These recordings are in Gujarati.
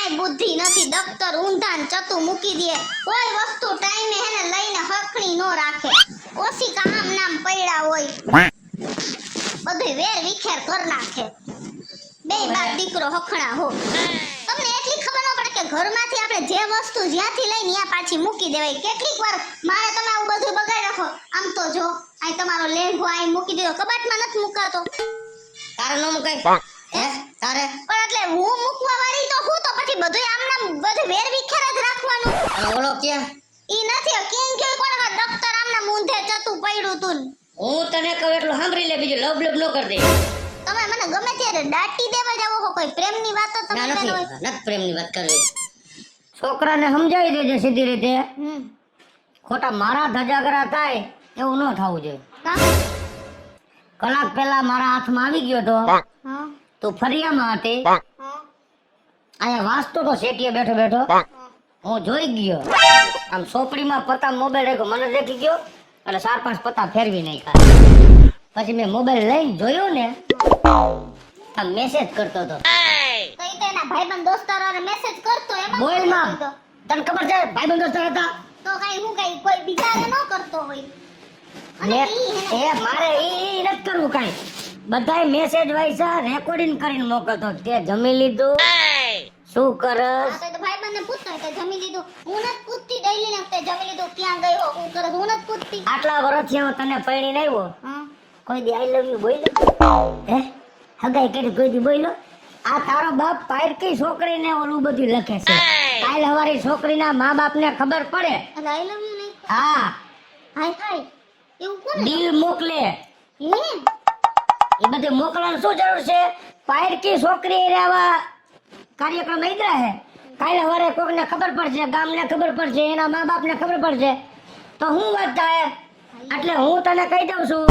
કાઈ બુદ્ધિ નથી, દફતર ઊંધા ને ચતું મૂકી દે, કોઈ વસ્તુ ટાઈમે હેને લઈને હખણી નો રાખે, ઓછી કામ નામ પડ્યા હોય, બધું વેર વિખેર કર નાખે, બે બાપ દીકરો હખણા હો. તમને એટલી ખબર ન પડે કે ઘરમાંથી આપણે જે વસ્તુ જ્યાંથી લઈને ત્યાં પાછી મૂકી દેવાય. કેટલીક વાર મારે તમે આવું બધું બગાડી રાખો, આમ તો જો આ તમારો લેંઘો આ મૂકી દીધો, કબાટમાં નથી મુકાતો. તારે ન મુકાય હે તારે? પણ એટલે હું મૂકવા વાળી તો હું તો પછી બધું આમનામ બધું વેર વિખેર જ રાખવાનું. અને ઓલો ક્યાં? ઈ નથી કેમ કે કોણ દફતર આમના મૂંધે ચતું પડ્યું તું. હું તને કહું એટલું સાંભળી લે, બીજું લબ લબ ન કર દે. તમે મને ગમે ત્યારે દાટી દેવા જાવ હો, કોઈ પ્રેમની વાત તો તમે ના કરો. નથી પ્રેમની વાત કરવી. છોકરાને સમજાવી દેજે સીધી રીતે. ખોટા મારા ધજાગરા થાય એવું ન થવું જોઈએ. કલાક પહેલા મારા હાથમાં આવી ગયો તો તું ફરિયામાં હતી, અહીંયા વાંચતો તો શેટીએ બેઠો બેઠો, હું જોઈ ગયો આમ સોપડીમાં પત્તા મોબાઈલ રાખ્યો, મને દેખી ગયો એટલે 4-5 પત્તા ફેરવી નાખ્યા. પછી મેં મોબાઈલ લઈને જોયું ને આ મેસેજ કરતો હતો. તો ઈ તો એના ભાઈબંધ દોસ્તારોને મેસેજ કરતો એમાં બોલ માં તને ખબર છે ભાઈબંધ દોસ્તાર હતા તો કઈ હું કઈ કોઈ બીજાને ન કરતો હોય. અને એ મારે ઈ નથી કરવું કાઈ. બધાય મેસેજ વાંચ્યા રેકોર્ડિંગ કરીને મોકલતો કે જમી લીધું, શું કરસ? તો ભાઈબંધને પૂછતો હોય કે જમી લીધું. હું નથી પૂછતી ડેઈલી ને તે જમી લીધું, ક્યાં ગયો, હું કરસ, હું નથી પૂછતી. આટલા વર્ષથી હું તને પૈણીને આવ્યો, કોઈ દી આઈ લવ યુ બોલ્યો? હે હગાઈ કરી કોઈ દી બોલ્યો? આ તારો બાપ પાયરકી છોકરીને ઓલું બધું લખે છે. કાલ હવારી છોકરીના મા બાપને ખબર પડે, એટલે આઈ લવ યુ નહીં. હા હાય હાય એવું કોને? દિલ મોકલે. હે એ બધું મોકલવાની શું જરૂર છે? પાયરકી છોકરી આવા કાર્યક્રમ ઇદરા હે. કાલ હવારે કોકને ખબર પડશે, ગામને ખબર પડશે, એના મા બાપને ખબર પડશે તો હું વાત થાય. એટલે હું તને કહી દઉં છું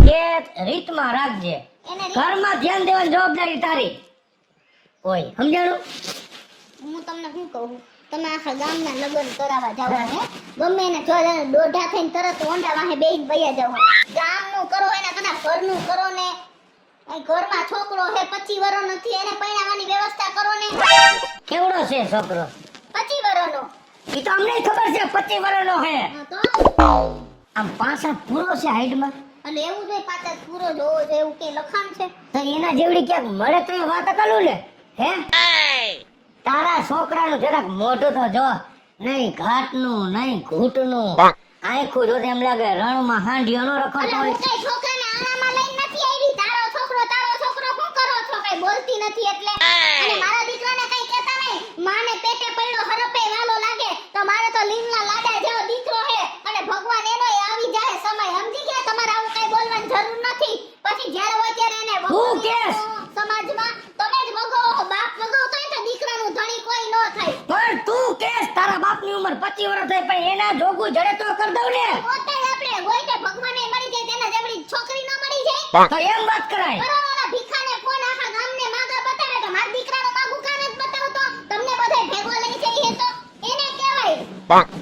કે રીતમાં રાખજે, ઘરમાં ધ્યાન દેવાની જવાબદારી તારી હોય, સમજાણું? હું તમને શું કહું, તમે આખા ગામના લગ્ન કરાવવા જાવ હે, ગમે એને જો દોઢા થઈને તરત ઓંડા વાહે બેહીને વયા જાવ. ગામનું કરો એના કના ઘરનું કરો ને. આ ઘરમાં છોકરો હે 25 વર્ષ નથી, એને પરણાવવાની વ્યવસ્થા કરો ને. કેવડો છે છોકરો? 25 વર્ષનો. ઈ તો અમને ખબર છે 25 વર્ષનો હે. તો આમ 5 પૂરો છે હાઈટમાં. અને એવું જોઈએ પાછા પૂરો જોવો છે એવું કે લખાણ છે? તો એના જેવડી ક્યાંક મળે તો એ વાત કરું ને. હે તારા છોકરાનું જરાક મોઢું તો જો, નહીં ઘાટનું નહીં ઘૂંટનું, આંખું જો એમ લાગે રણમાં હાંડિયો નો રખડતો અને હોય. હું કઈ છોકરાને આનામાં લઈને નથી આવી. તારો છોકરો શું કરો છો? કઈ બોલતી નથી એટલે. અને મારા દીકરાને કઈ કહેતા નહીં. માને પેટે પડ્યો હરપે વાલો લાગે તો મારે તો લીમના લાડા જેવો દીકરો હે, અને ભગવાન એનોય આવી જાય સમય. સમજી ગયા? તમારે આવું કઈ બોલવાની જરૂર નથી. પછી જ્યારે હોય ત્યારે એને હું કેસ? સમાજમાં તમે જ વગો, બાપ વગો તો એટલે દીકરાનું ધણી કોઈ ન થાય. પણ તું કેસ તારા બાપની ઉંમર 25 વર્ષ થઈ, પણ એના જોગું જડે તો કર દઉં ને. પોતે જ આપણે ગોઈને ભગવાને મળી જાય તેના જેવડી છોકરી ન મળી જાય. તો એમ વાત કરાય. કરોડોના ભીખાને ફોન આખા ગામને માગા બતાવે કે મારા દીકરાનું માગું કાન જ બતાવતો, તમને બધાય ભેગો લઈ જઈએ તો એને કહેવાય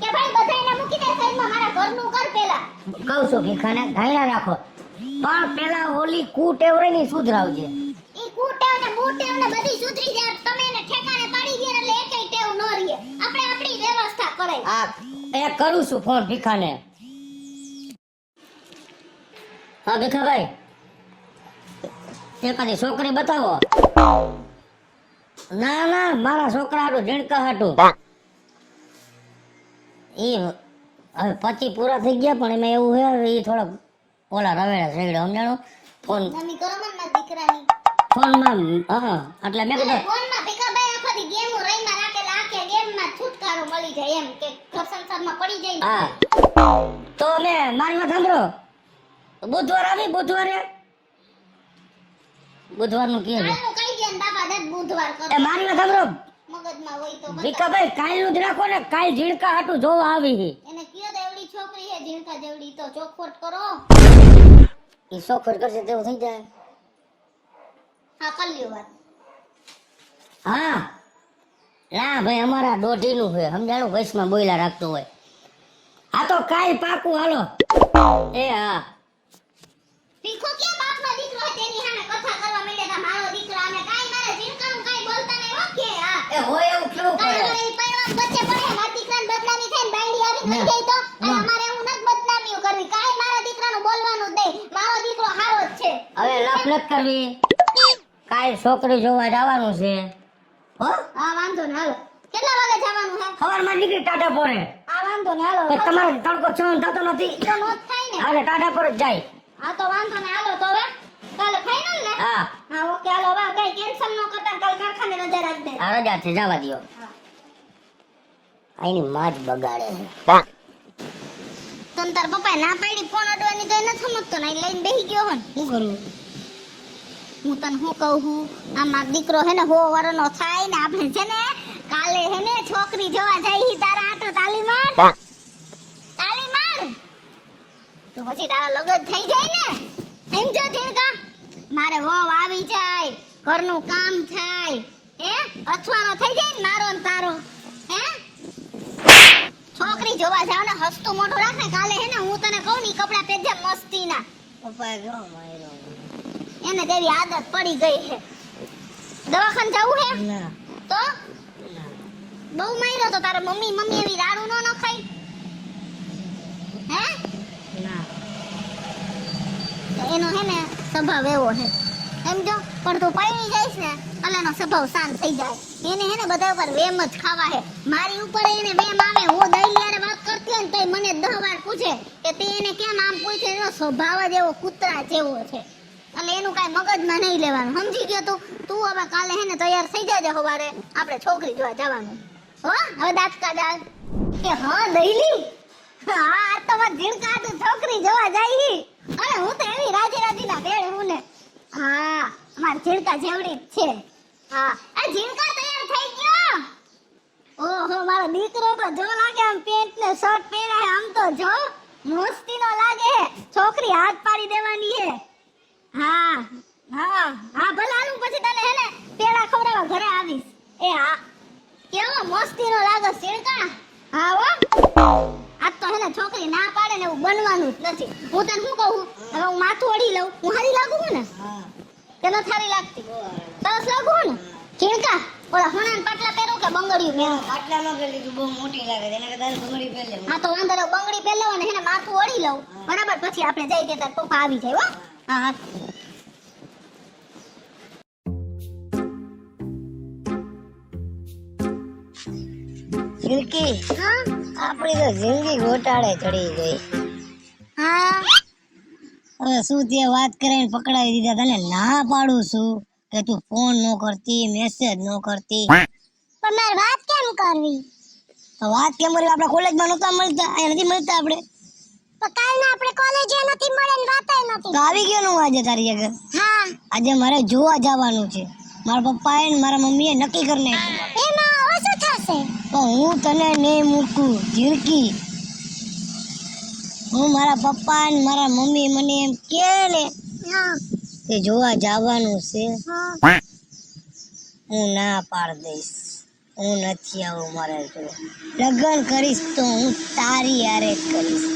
કે ભાઈ બધાયને મૂકી દે સાઈડમાં, મારા ઘરનું કર પેલા. કહું છું ભીખાને ધાયણા રાખો, પણ પેલા ઓલી કુટેવરેની સુધરાવજે. ઈ કુટેવ ને બુટેવ ને બધી સુધરી જાય. તમે એને ઠેકાણે પાડી દે એટલે એકેય ટેવ ન રહે. આપણે આપણી વ્યવસ્થા કરાય. આ એ કરું છું ફોન ભીખાને. હા ભીખાભાઈ, એકાદી છોકરી બતાવો. ના ના, મારા છોકરા હાટું ઝીણકા હાટું. ઈ હવે 25 પૂરા થઈ ગયા, પણ એમાં એવું હે ઈ થોડા ઓલા રવેડા સેગડે, સમજાણું? ફોન નમી કરો મન ના દીકરાની. ફોનમાં હા, એટલે મેં કીધું ફોનમાં ભીખાભાઈ આખો દી ગેમો રહીમાં રાખેલા, આખે ગેમમાં છુટકારો મળી જાય એમ કે ઘર સંસારમાં પડી જાય ને. હા તો મેં મારી વાત સાંભળો, બુધવાર આવી, બુધવારનું કીધું. કાલનું કઈ દે ને બાપા દત બુધવાર કરો. એ મારી વાત સાંભળો મગજમાં હોય તો બતાવો. ભીખાભાઈ, કાલનું જ રાખો ને, કાલ ઝીણકા હાટું જોવા આવી હી. એને કયો દેવડી છોકરી હે ઝીણકા જેવડી, તો ચોખવટ કરો. ઈ સોખર કરશે તેવું થઈ જાય. હા કલ્યો વાત. હા ના ભાઈ, અમારા દોઢીનું છે, સમજાણું? વયસમાં બોયલા રાખતું હોય. આ તો કાલ પાકું, હાલો. એ હા ભીખો ક્યાં બાપનો દીકરો હે તેની સામે કથા કરવા માંડ્યા તા મારો દીકરો, અને કાઈ મારા ઝીણકાનું કાઈ બોલતા નહીં હો કે. હા એ હોય એવું નથી કરવી. કાલ છોકરી જોવા જવાનું છે. હો હા વાંધો ને હાલો. કેટલા વાગે જવાનું છે? સવારમાં નીકળી ટાટા પોરે. હા વાંધો ને હાલો. તો તમારે તડકો સહન થતો નથી. તો નો જ થાય ને. હાલે ટાટા પર જ જાય. હા તો વાંધો ને હાલો તો હવે કાલે ફાઇનલ ને? હા હા ઓકે હાલો હવે કઈ કેન્સલ ન કરતા કાલ કારખાને રજા રાખી દે. આ રજા છે, જવા દ્યો. આની માં જ બગાડે છે. તમ તાર પપ્પાએ ના પાડી ફોન અડવાની તો એ નથી સમજતો ને લઈને બેહી ગયો હન. શું કરું? હું તને શું કહું છું આ મારો દીકરો હે ને 100 વર્ષનો થાય ને આપણે છે ને કાલે હે ને છોકરી જોવા જઈ તારા આટો તાલી માર તો પછી તારા લગન થઈ જાય ને સમજો ઝીણકા મારે વહુ આવી જાય ઘરનું કામ થાય હે અથવાનો થઈ જાય ને મારો ને તારો હે છોકરી જોવા જાવ ને હસતું મોઢું રાખ ને કાલે હે ને હું તને કહું ની કપડા પહેરજે મસ્તીના પપ્પાએ કેવો માર્યો? એને તેવી આદત પડી ગઈ છે દવાખાને જવું હે ના તો ના. બહુ માર્યો તો તારા મમ્મી એવી દારૂ નો ખાઈ હે ના તો એનો હે ને સ્વભાવ એવો છે સમજો પણ તું પૈણી જઈશ ને એટલે એનો સ્વભાવ શાંત થઈ જાય એને હે ને બધા ઉપર વેમ જ ખાવા હે મારી ઉપર એને વેમ આવે હું દઈલિયારે વાત કરતી હોય ને તોય મને 10 વાર પૂછે કે તે એને કેમ આમ પૂછે એનો સ્વભાવ જ એવો કૂતરા જેવો છે એટલે એનું કાંઈ મગજમાં નહીં લેવાનું સમજી ગયો તું હવે કાલે હે ને તૈયાર થઈ જાજે સવારે આપણે છોકરી જોવા જવાનું હો હવે દાંત કાઢ કે હા દઈલી હા આ તો માર ઝીણકા તું છોકરી જોવા જાય અરે હું તો એવી રાજી ના બેડ હું ને હા માર ઝીણકા જેવડી જ છે હા આ ઝીણકા તૈયાર થઈ ગયો ઓહો મારો દીકરો તો જો લાગે આમ પેન્ટ ને શર્ટ પહેરાય આમ તો જો મસ્તીનો લાગે છોકરી હાથ પાડી દેવાની હે હા હા હા ભલે હાલું પછી તને હે ને પેડા ખવડાવવા ઘરે આવીશ એ હા કેવો મસ્તીનો લાગે ઝીણકા હા હો આજ તો હે ને છોકરી ના પાડે ને એવું બનવાનું જ નથી હું તને શું કહું હવે હું માથું ઓઢી લઉં હું હારી લાગુ છું ને હા કે ન થારી લાગતી સરસ લાગુ છું ને ઝીણકા ઓલા હોણાન પાટલા પહેરો કે બંગડીયું પહેરો આટલા ન પેલી તું બહુ મોટી લાગે છે. એના કરતા બંગડી પહેર લે. હા તો વાંધો નહીં બંગડી પહેર લેવો ને હે ને માથું ઓઢી લઉં બરાબર પછી આપણે જઈ કે તાર પપ્પા આવી જાય હો હા હા ફિરકી હા આપણી તો જિંદગી ગોટાળે ચડી ગઈ. હા હવે શું તે વાત કરીને પકડાવી દીધા. તને ના પાડું છું કે તું ફોન ન કરતી, મેસેજ ન કરતી. પણ મારે વાત કેમ કરવી તો વાત કેમ કરી? આપણે કોલેજમાં નહોતા મળતા, અહીંયા નથી મળતા આપણે. તો કાલના આપણે કોલેજે નથી મળે ને વાતય નથી તો આવી ગયો નું આજે તારી આગળ. હા આજે મારે જોવા જવાનું છે. મારા પપ્પાએ ને મારા મમ્મીએ નક્કી કરી નાખ્યું. એમાં હવે શું થશે તો હું તને નહીં મૂકું ઝીણકી. હું મારા પપ્પા ને મારા મમ્મી મને એમ કે ને હા કે જોવા જવાનું છે, હા હું ના પાડ દઈશ. હું નથી આવું મારે જોડે. લગ્ન કરીશ તો હું તારી હારે જ કરીશ.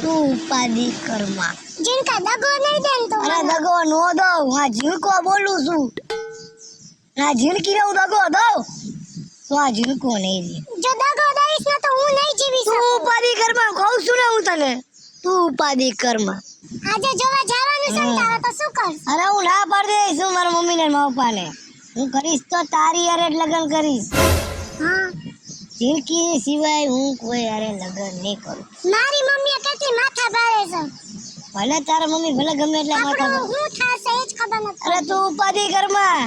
તું ઉપાધિ કરમાં. જીનકા દગો નહીં દે ને તું અરે દગો નો દઉં. આ ઝીણકો બોલું છું. આ ઝીણકી હું દગો દઉં તો આ ઝીણકો નહીં દે. જો દગો દઈશ ને તો હું નહીં જીવી તું શકું ઉપાધિ કરમાં કહું છું ને હું તને. તું ઉપાધિ કરમાં. આજે જોવા જવાનું છે ને તારે તો શું કરશ અરે હું ના પાડી દઈશ. હું મારા મમ્મી ને મારા પપ્પાને હું કરીશ તો તારી હારે જ લગ્ન કરીશ. હા ઝીણકી સિવાય હું કોઈ હારે લગ્ન નહીં કરું. મારી મમ્મી કેટલી માથા ભારે છે ભલે તારા મમ્મી ભલે ગમે એટલા માથા આપણું ભારે. હું થાશે એ જ ખબર નથી અરે તું ઉપાધિ કરમાં.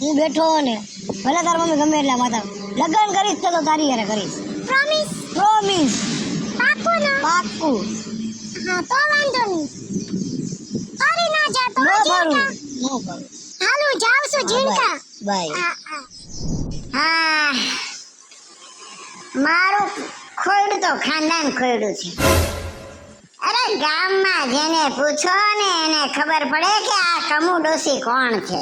હું બેઠો ને ભલે તારા મમ્મી ગમે એટલા માથા. લગ્ન કરીશ તો તારી હારે કરીશ. Promise promise. પાકું ને પાક્કું. હા તો વાંધો નહીં ફરી ના જા તો નો જીનકા કરું. નો કરું. હાલું જાઉં છું જીનકા બાય. હા મારું ખોયડું તો ખાનદાન ખોયડું છે અરે ગામમાં જેને પૂછો ને એને ખબર પડે કે આ કમુ ડોસી કોણ છે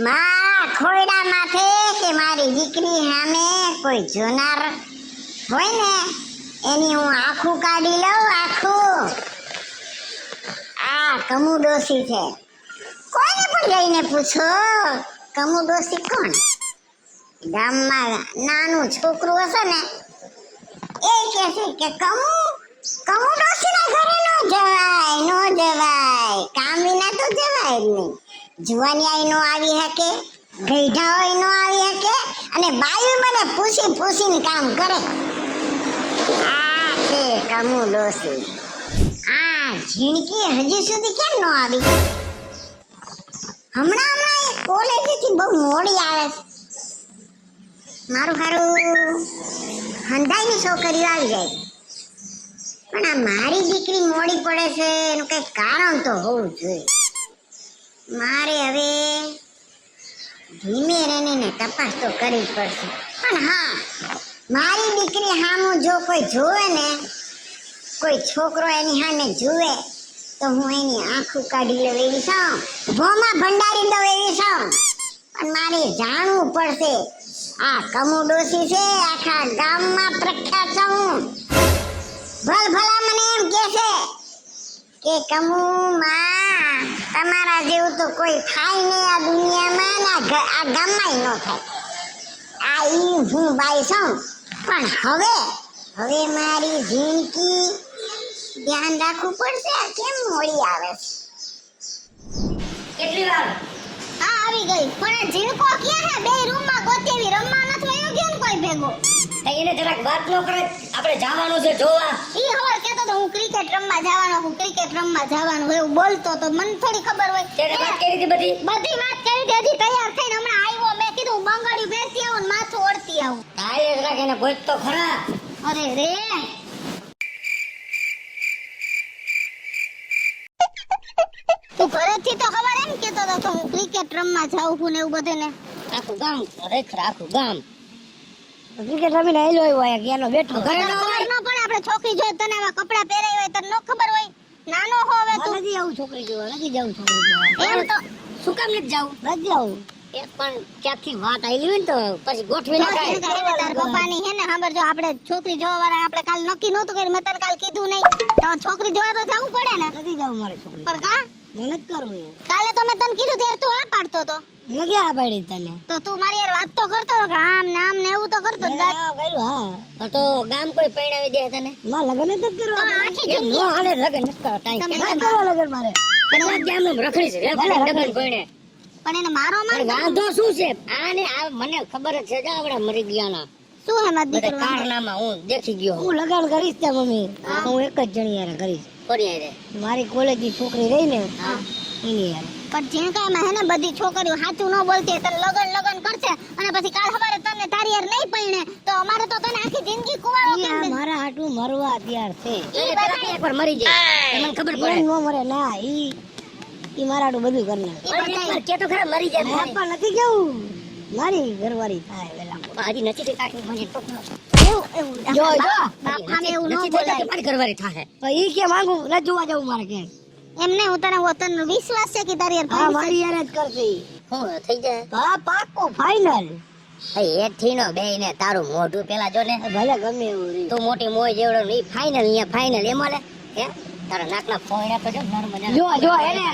મારા ખોયડા માથે કે મારી દીકરી સામે કોઈ જોનાર હોય ને એની હું આખું કાઢી લઉં આખું આ કમુ ડોસી છે કોઈને પણ જઈને પૂછો કમુ ડોસી કોણ ગામમાં નાનું છોકરું હશે ને એ કહેશે કે કમુ કમુ ડોસીના ઘરે નો જવાય કામ વિના તો જવાય જ નહીં. જુવાની આઈ નો આવી હકે, ગઈઢા હોય નો આવી હકે, અને બાયું મને પૂછીને કામ કરે. આ છે કમુ ડોસી. આ ઝીણકી હજી સુધી કેમ નો આવી? હમણાં એ કોલેજથી બહુ મોડી આવે છે. મારું હારું હંધાઈની છોકરીઓ આવી જાય, પણ આ મારી દીકરી મોડી પડે છે એનું કઈ કારણ તો હોવું જોઈએ. મારે હવે ધીમે રહીને તપાસ તો કરવી પડશે. પણ હા, મારી દીકરી સામું જો કોઈ જોવે ને, કોઈ છોકરો એની સામે જુએ તો હું એની આંખું કાઢી લઉં એવી છું, ભોમાં ભંડારી દઉં એવી છું. પણ મારે જાણવું પડશે. આ કમુ ડોસી છે, આખા ગામમાં પ્રખ્યાત છું. ભલા મને એમ કહે છે કે કમુ માં તમારા જેવું તો કોઈ થાય નહીં આ દુનિયામાં, ને આ ગામમાં ન થાય. આ ઈ હું બાઈ છું. પણ હવે મારી જિંદગી ધ્યાન રાખવું પડશે. આ કેમ મોડી આવે છે? કેટલી વાર આ આવી ગઈ, પણ આ ઝીણકો ક્યાં હે? બે રૂમમાં ગોતેવી રમવા નથી વયો ગયો ને કોઈ ભેગો. એને જરાક વાત ન કરે, આપણે જવાનું છે જોવા. ઈ હવાર કહેતો તો હું ક્રિકેટ રમવા જવાનો એવું બોલતો તો મને થોડી ખબર હોય. તેને વાત કરી હતી બધી વાત કરી હતી. હજી તૈયાર થઈને હમણાં આવ્યો. મેં કીધું બંગાળી બેસી આવું ને માથું ઓળતી આવું. તારે જરાક એને ગોત તો ખરા. અરે રે, તું ઘરેથી તો ખબર એમ કહેતો હતો કે હું ક્રિકેટ રમવા જાઉં છું ને એવું બધું ને. આખું ગામ ખરેખર આખું ગામ ક્રિકેટ રમીને આવેલો હોય ગયાનો બેઠો ઘરે ન હોય. ખબર ન પડે. આપણે છોકરી જોઈએ તને આવા કપડા પહેરાય હોય તને ન ખબર હોય? નાનો હો હવે તું. નથી આવું છોકરી જોવા, નથી જાવું છોકરી જોવા. એમ તો શું કામ નથી જાવું? નથી જાવું. એ પણ ક્યાંથી વાત આવેલી હોય ને તો પછી ગોઠવી નાખાય. તાર પપ્પાની હે ને સાંભળજો, આપણે છોકરી જોવા વાળા આપણે કાલ નક્કી નહોતું કર્યું. મેં તને કાલ કીધું નહીં. તો છોકરી જોવા તો જવું પડે ને. નથી જાવું મારે છોકરી. પણ કા મહેનત કરવું એ. કાલે તો મેં તને કીધું ત્યારે તું આ પાડતો તો. નથી આ પાડી તને. તો તું મારી યાર વાત તો કરતો હતો કે આમ ને આમ ને એવું તો કરતો જ. હા તો ગામ કોઈ પૈણાવી દે તને? માં લગન જ નથી કરવા. આખી એમ નો હાલે લગન નથી કરવા. ટાઈમ ના કરવા લગન મારે. પણ ગામ એમ રખડી છે લગન પૈણે. પણ એને મારો પણ વાંધો શું છે? આને આ મને ખબર જ છે જ આવડા મરી ગયાના. શું હે મારી દીકરી? કારનામાં હું દેખી ગયો. હું લગન કરીશ ત્યાં મમ્મી. હું એક જ જણી યાર કરીશ. કોની યારે? મારી કોલેજ ની છોકરી રહી ને એની યાર. પણ ઝીણકામાં હે ને બધી છોકરીઓ સાચું ન બોલતી તને લગન કરશે અને પછી કાલ સવારે તને તારી યાર નહીં પૈણે તો અમારે તો તને આખી જિંદગી કુવારો કેમ દે? મારા હાટું મરવા તૈયાર છે. એકવાર મરી જાય મને ખબર પડે. નો મરે ના ઈ મારા હાટું બધું કરી નાખે. કે તો ખરા મરી જાય. પણ નથી કેવું મારી ઘરવાળી થાય વેલા. હજી નથી થઈ કાકી મને તો એવું જો બાપ સામે એવું ન બોલાય. મારી ઘરવાળી થાય. તો ઈ કે માંગુ ન જોવા જવું મારે કે. એમ નહીં, હું તને વિશ્વાસ છે કે તારી યાર મારી યાર જ કરતી. હો થઈ જાય. હા પાક્કો ફાઇનલ. એ થીનો બેયને તારું મોઢું પેલા જો ને. ભલે ગમે એવું રે. તું મોટી મોય જેવડો ની ફાઇનલ અહીંયા ફાઇનલ એમાં લે. હે તારા નાકના ફોયડા તો જો નરમ જો એને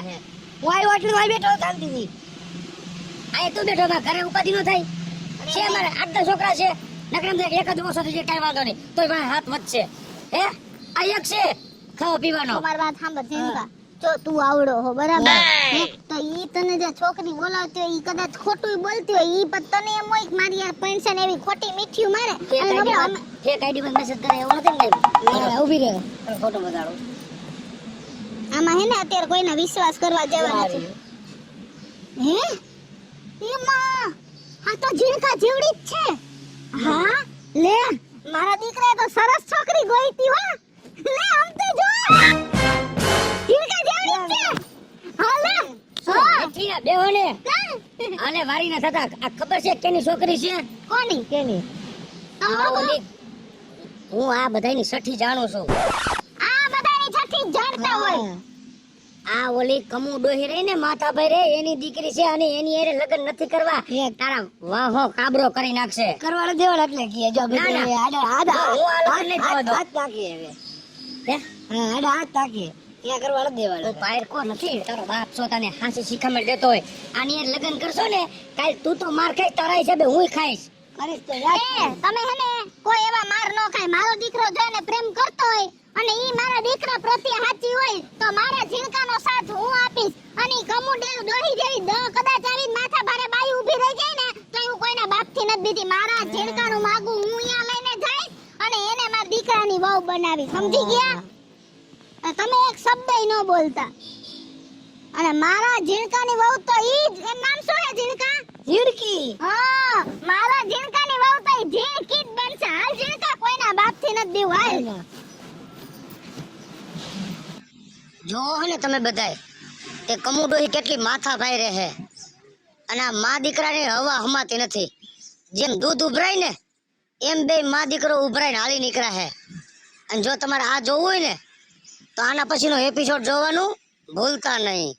વાય વાટલું વાય બેઠો શાંતિથી. આય તું બેઠો માં ઘરે ઉપાધી નો થાય છે. મારે 8 છોકરા છે. નકરમ એક જ ઓછો થઈ જાય કઈ વાંધો નહીં. તોય મારા હાથ વધશે. હે આ એક છે ખાવા પીવાનો. તમારી વાત સાંભળ ઝીણકા. જો તું આવડો હો બરાબર હે, તો ઈ તને જે છોકરી બોલાવતી હોય ઈ કદાચ ખોટું બોલતી હોય ઈ પણ તને એમ હોય કે મારી યાર પેન્શન એવી ખોટી મીઠી મારે અને નબળો ફેક આઈડી પર મેસેજ કરે એવું નથી ને. ઊભી રહે ફોટો બતાડો. આમાં હે ને અત્યારે કોઈને વિશ્વાસ કરવા જેવા નથી. હે એમાં આ તો ઝીણકા જેવડી જ છે. હા લે મારા દીકરાએ તો સરસ છોકરી ગોઈતી હો. લે આમ તો જો ઝીણકા જેવડી જ છે. હા લે હા બેહોને આને વારી ના થતા. આ ખબર છે કેની છોકરી છે? કોની? કેની? હું આ બધાની સઠી જાણું છું. આ બધાની છઠ્ઠી જાણતા હોય. આ ઓલી કમુ ડોહી રહી ને માથાભાઈ રે એની દીકરી છે અને એની એરે લગ્ન નથી કરવા. તારા વાહો કાબરો કરી નાખશે. કરવાળો દેવાળ એટલે કે જો હાથ નાખી હવે. હે હા હાથ નાખી ત્યાં કરવાળો દેવાળ. હું પાયર કો નથી. તારો બાપ છો તને હાંસી શીખામણ દેતો હોય. આની એર લગ્ન કરશો ને કાલ તું તો માર ખાઈશ તારા હિસાબે હું ખાઈશ. કરીશ તો તમે હે ને કોઈ એવા માર નો ખાય. મારો દીકરો જો ને પ્રેમ કરતો હોય અને ઈ મારા દીકરા પ્રત્યે સાચી હોય તો મારા ઝીણકાનો સાથ હું આપીશ. અને ઈ કમુડેલું ડોહી જેવી કદાચ આવી માથા ભારે બાઈ ઊભી રહી જાય ને તો હું કોઈના બાપથી નથી દીધી. મારા ઝીણકાનું માગું હું અહીંયા લઈને જઈશ અને એને મારા દીકરાની વહુ બનાવી. સમજી ગયા? અને તમે એક શબ્દય ન બોલતા. અને મારા ઝીણકાની વહુ તો ઈ જ, એનું નામ શું છે ઝીણકા? ઝીણકી. હા, મારા ઝીણકાની વહુ તો ઈ ઝીણકી જ બનશે. હાલ ઝીણકા, કોઈના બાપથી નથી દેવું. હાલ. જો ને તમે બધાય એ કમુડોહી કેટલી માથા ભાઈ રહે અને આ મા દીકરાની હવા હમાતી નથી. જેમ દૂધ ઉભરાય ને એમ બે મા દીકરો ઉભરાઈને હાલી નીકળ્યા હે. અને જો તમારે આ જોવું હોય ને તો આના પછીનો એપિસોડ જોવાનું ભૂલતા નહીં.